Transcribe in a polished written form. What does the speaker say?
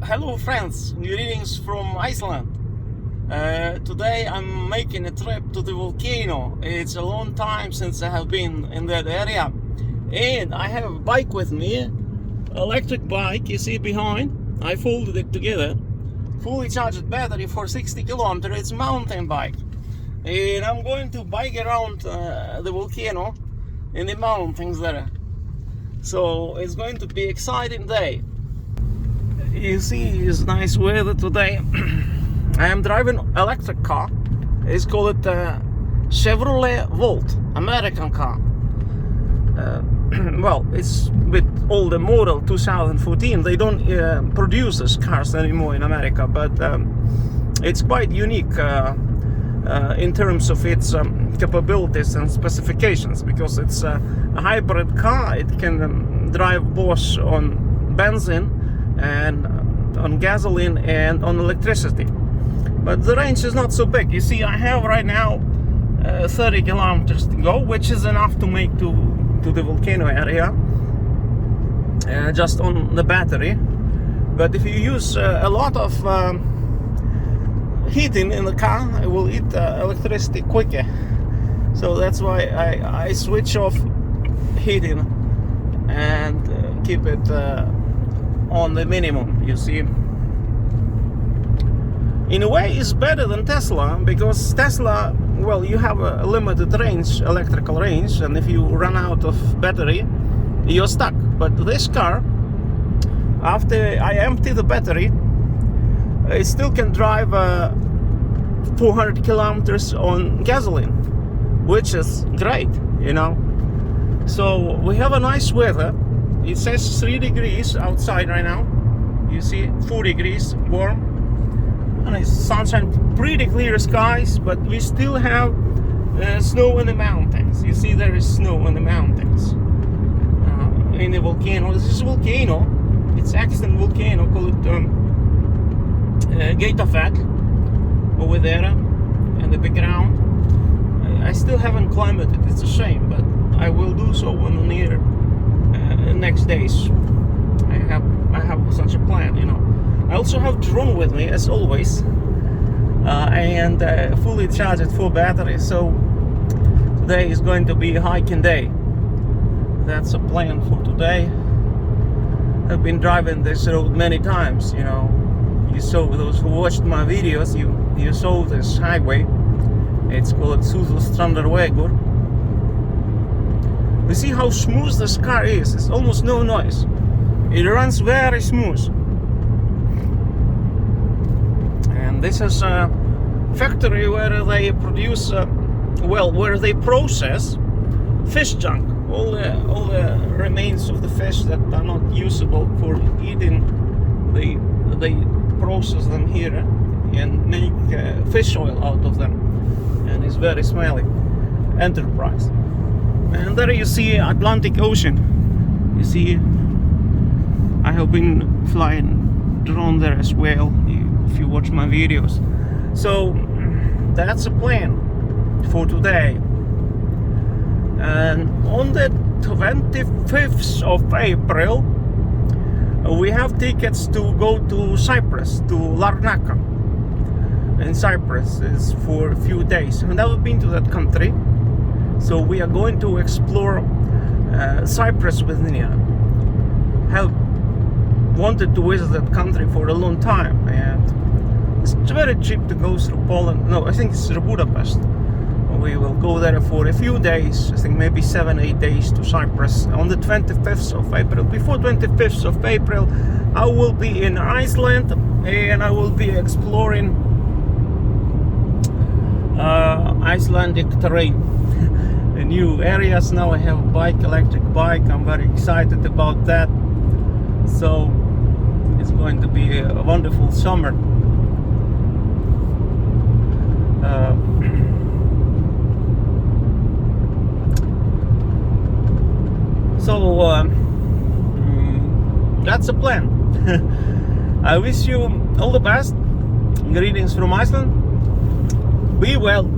Hello friends, greetings from Iceland. Today I'm making a trip to the volcano. It's a long time since I have been in that area. And I have a bike with me, electric bike, you see behind. I folded it together. Fully charged battery for 60 kilometers, it's a mountain bike. And I'm going to bike around the volcano in the mountains there. So it's going to be exciting day. You see, it's nice weather today. I am driving electric car. It's called Chevrolet Volt, American car. Well, it's a bit older model, 2014. They don't produce these cars anymore in America, but it's quite unique in terms of its capabilities and specifications, because it's a hybrid car. It can drive both on benzene and on gasoline and on electricity, but the range is not so big. You see, I have right now 30 kilometers to go, which is enough to make to the volcano area just on the battery. But if you use a lot of heating in the car, it will eat electricity quicker. So that's why I switch off heating and keep it on the minimum, you see. In a way, it's better than Tesla, because Tesla, well, you have a limited range, electrical range, and if you run out of battery, you're stuck. But this car, after I empty the battery, it still can drive 400 kilometers on gasoline, which is great, you know. So we have a nice weather. It says 3 degrees outside right now. You see, 4 degrees warm, and it's sunshine, pretty clear skies, but we still have snow in the mountains. You see, there is snow in the mountains in the volcano. This is a volcano. It's Iceland volcano called over there in the background. I still haven't climbed it. It's a shame, but I will do so when I'm near next days. I have such a plan, you know. I also have drone with me, as always, and fully charged full battery. So today is going to be a hiking day. That's a plan for today. I've been driving this road many times, you know. You saw, those who watched my videos, you saw this highway. It's called Fagradalsfjall. You see how smooth this car is. It's almost no noise. It runs very smooth. And this is a factory where they produce, where they process fish junk. All the remains of the fish that are not usable for eating, they process them here and make fish oil out of them. And it's very smelly enterprise. And there you see Atlantic Ocean. You see, I have been flying drone there as well, if you watch my videos. So that's a plan for today. And on the 25th of April, we have tickets to go to Cyprus, to Larnaca. In Cyprus is for a few days. I've never been to that country. So we are going to explore Cyprus with Nia. Have wanted to visit that country for a long time, and it's very cheap to go through Poland. No, I think it's through Budapest. We will go there for a few days, I think maybe 7-8 days to Cyprus on the 25th of April. Before 25th of April, I will be in Iceland, and I will be exploring Icelandic terrain. New areas. Now I have a bike, electric bike. I'm very excited about that. So it's going to be a wonderful summer. That's a plan. I wish you all the best. Greetings from Iceland. Be well.